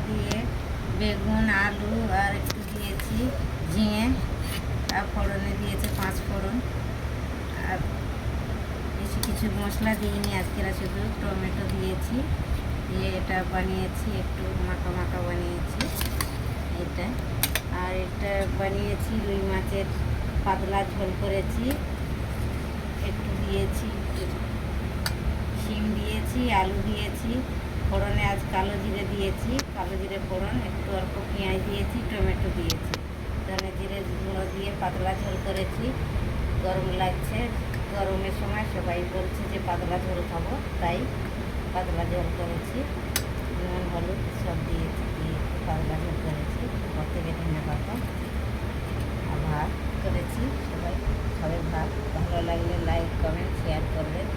দিয়ে বেগুন আলু আর একটু দিয়েছি ঝিঙে, আর ফোড়নে দিয়েছে 5 ফোড়ন। আর বেশি কিছু মশলা দিইনি, আজকে শুধু টমেটো দিয়েছি, দিয়ে এটা বানিয়েছি, একটু মাখা মাখা বানিয়েছি এটা। আর এটা বানিয়েছি রুই মাছের পাতলা ঝোল করেছি, একটু দিয়েছি শিম দিয়েছি, আলু দিয়েছি, ফোড়নে আজ কালো জিরে দিয়েছি, কালো জিরে ফোড়ন, একটু অল্প পেঁয়াজ দিয়েছি, টমেটো দিয়েছি, ধনে জিরে গুঁড়ো দিয়ে পাতলা ঝোল করেছি। গরম লাগছে, গরমের সময় সবাই বলছে যে পাতলা ঝোল খাবো, তাই পাতলা ঝোল করেছি। নুন হলুদ সব দিয়েছি, দিয়ে একটু পাতলা ঝোল করেছি। উপর থেকে ধনে পাতা আর ভাত করেছি। সবাই ভাত ভালো লাগলে লাইক কমেন্ট শেয়ার করবেন।